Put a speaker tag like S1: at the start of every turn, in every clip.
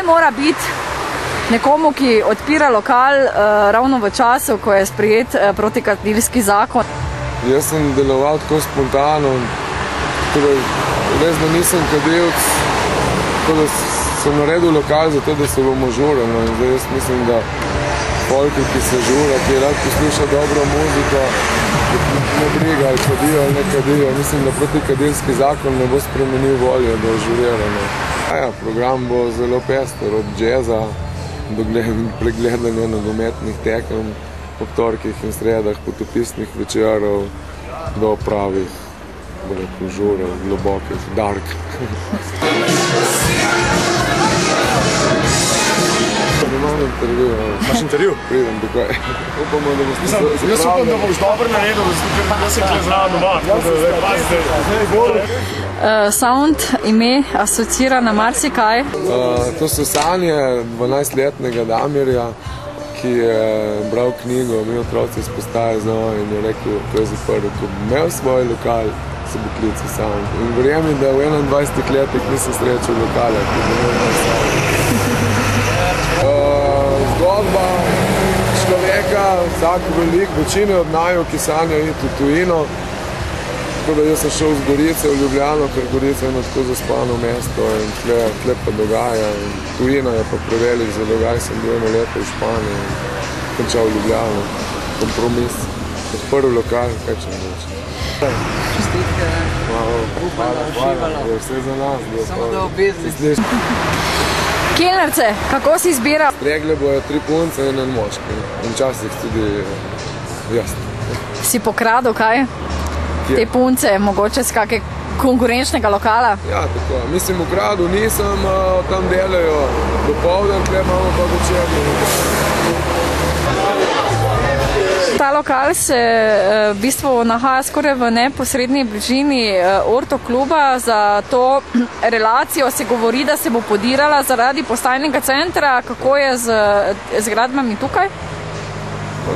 S1: Kaj mora biti nekomu, ki odpira lokal ravno v času, ko je sprejet protikadilski zakon?
S2: Jaz sem deloval tako spontano, res da nisem kadilc, tako da sem naredil lokal zato, da se bomo žurali. In zdaj jaz mislim, da folki, ki se žura, ki rad posluša dobro muziko, ne briga ali kadijo ali ne kadijo. Mislim, da protikadilski zakon ne bo spremenil volje do žuriranja. Program bo zelo pester, od džeza do pregledanja nogometnih tekem ob torkih in sredah, potopisnih večerov do pravih žurov, globokih, dark. Imam intervju.
S3: Imaš intervju?
S2: Pridem dokaj. Upamo, da boste se
S3: Jaz upam, da boš dobro naredil, da se kle zraven doma.
S1: Sound, ime, asocira na marsikaj.
S2: To so sanje 12-letnega Damirja, ki je bral knjigo Mi otroci iz postaje znova in je rekel, ko je zaprl, ko bi imel svoj lokal, se bo klical Sound. In verjemi, da v 21 letih nisem srečal lokale, ki bi imel Sound. Zgodba človeka, vsak večine od naju, ki sanjajo iti v tujino. Tako da jaz sem šel z Gorice v Ljubljano, ker Gorica je eno tako zaspano mesto in tle pa dogaja. Tujina je pa prevelik za dogaj, sem bil 1 leto v Španiji in končal v Ljubljano. Kompromis, odprl lokal, kaj če ne reči.
S1: Čestitke, upam, uživalo.
S2: Vse za nas.
S1: Samo da obvezni. Kelnerce, kako si izbira?
S2: Stregle bojo 3 punce in 1 moški. In včasih tudi jaz.
S1: Si pokradil kaj? Te punce, mogoče z kakega konkurenčnega lokala?
S2: Ja, tako. Mislim, ukradil nisem, tam delajo dopoldan, tle imamo pa večerni.
S1: Ta lokal se v bistvu nahaja skoraj v neposrednji bližini Orto kluba. Za to relacijo se govori, da se bo podirala zaradi postajnega centra. Kako je z gradbami tukaj?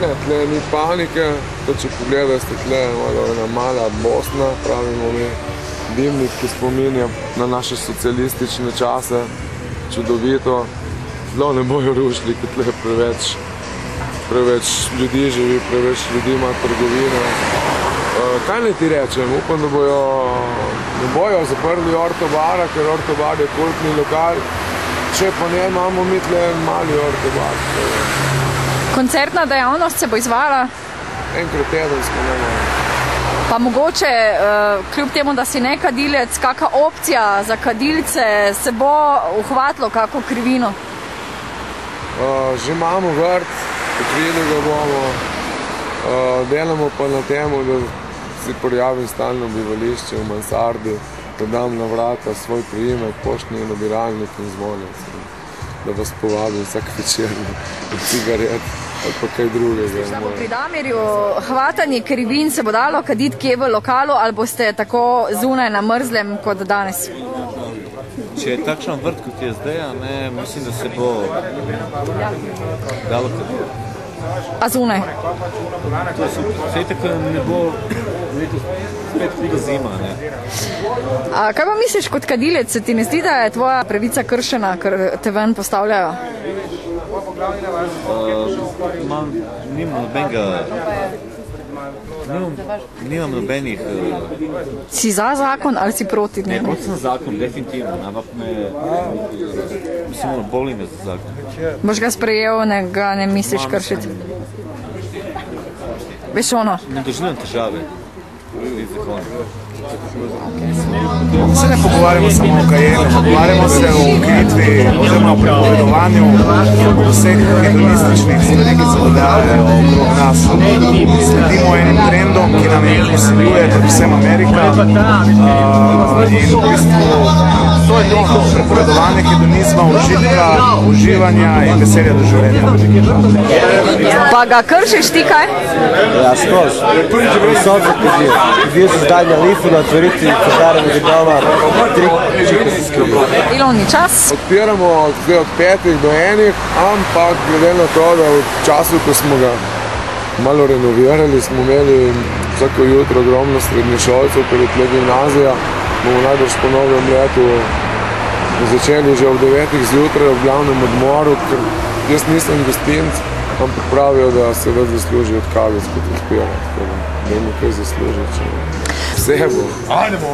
S2: Ne, tle ni panike. Če pogledaj, ste tle ena mala Bosna, pravimo mi, dimnik, ki spominja na naše socialistične čase. Čudovito. Zelo ne bojo rušili, ker tle preveč ljudi živi, preveč ljudi ima trgovine. Kaj naj ti rečem? Upam, da ne bojo zaprli Orto bara, ker Orto bar je kultni lokal. Če pa ne, imamo mi tle mali Orto bar.
S1: Koncertna dejavnost se bo izvajala?
S2: Enkrat tedensko ne bojo.
S1: Pa mogoče, kljub temu, da si ne kadilec, kakšna opcija za kadilce se bo uhvatilo kako krivino?
S2: Že imamo vrt, pokrili ga bomo, delamo pa na temu, da si prijavim stalno bivališče v mansardi, da dam na vrata svoj priimek, poštni nabiralnik in zvonec, da vas povabim vsak večer v cigaret ali pa kaj drugega.
S1: Da bo pri Damirju hvatanje krivin se bo dalo kaditi kje v lokalu ali boste tako zunaj na mrzlem kot danes?
S4: Če je takšen vrt, kot je zdaj, mislim, da se bo dalo kaditi.
S1: A zunaj?
S4: To je super. Sej tako ne bo spet tega zima, ne.
S1: A kaj pa misliš kot kadilec? Se ti ne zdi, da je tvoja pravica kršena, ker te ven postavljajo?
S4: Nimam nobenih...
S1: Si za zakon ali si proti njemu?
S4: Ne, proti sem zakon, definitivno, ampak mislim, boli me za zakon.
S1: Boš ga sprejel, ga ne misliš kršiti? Veš ono?
S4: Ne doživljam težave.
S3: Se ne pogovarjamo samo o kajenju, pogovarjamo se o ukritvi oziroma o prepovedovanju vseh hedonističnih stvari, ki se dogajajo okrog nas. Sledimo enim trendom, ki nam jih posiljuje, predvsem Amerika. In v bistvu to je to prepovedovanje hedonizma, užitka, uživanja in veselja do življenja.
S1: Pa ga kršiš ti kaj?
S5: Ja, skozi. Visoke pidi. Bio se zdalja lifu na otvoriti katarami doma, 3 čike se skrivi.
S1: Delovni čas?
S2: Odpiramo od 5 do 1, ampak glede na to, da v času, ko smo ga malo renovirali, smo imeli vsako jutro ogromno srednješolcev, ker je tle gimnazija, bomo najbrž po novem letu začeli že ob 9 zjutraj v glavnem odmoru, ker jaz nisem gostinc, ampak pravijo, da se več zasluži od kavic kot odpira, tako da jim nekaj zasluži, če vse bo.
S3: Ajdemo!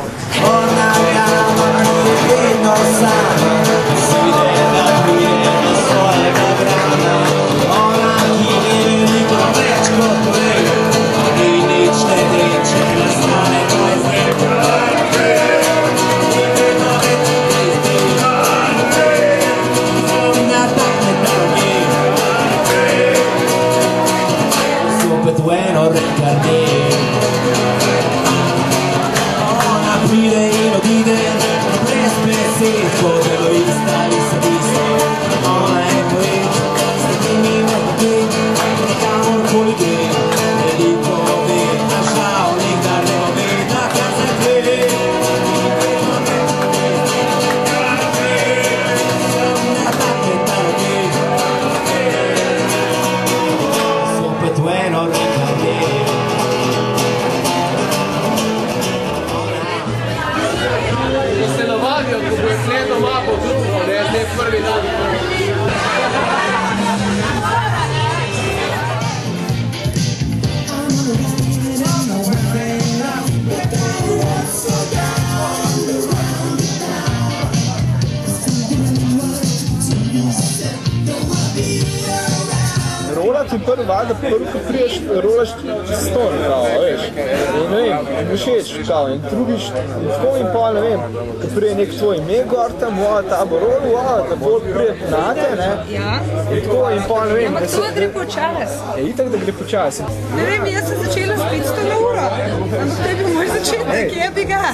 S3: Rolati prvi valjda, prvi, ko priješ, rolaš čez ston, kao, veš. In ne vem, in všeč, kao, in drugič, in tako in pol, ne vem, ko prije nek tvoj ime gor tam, ta bo rol, da bolj prije nate, ne.
S6: Ja.
S3: In tako in pol, ne vem.
S6: Ampak to gre počas.
S3: Je itak, da gre počas.
S6: Ne vem, jaz sem začela s 500 na uro, ampak to je bil moj začetek, je bi ga.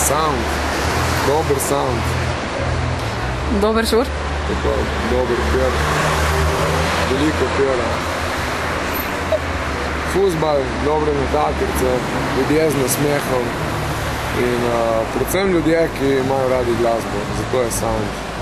S2: Sound, dober sound.
S1: Dober žur?
S2: Dober per, veliko pera. Fuzbal, dobre natakarce, ljudje z nasmehom in predvsem ljudje, ki imajo radi glasbo, zato je sound.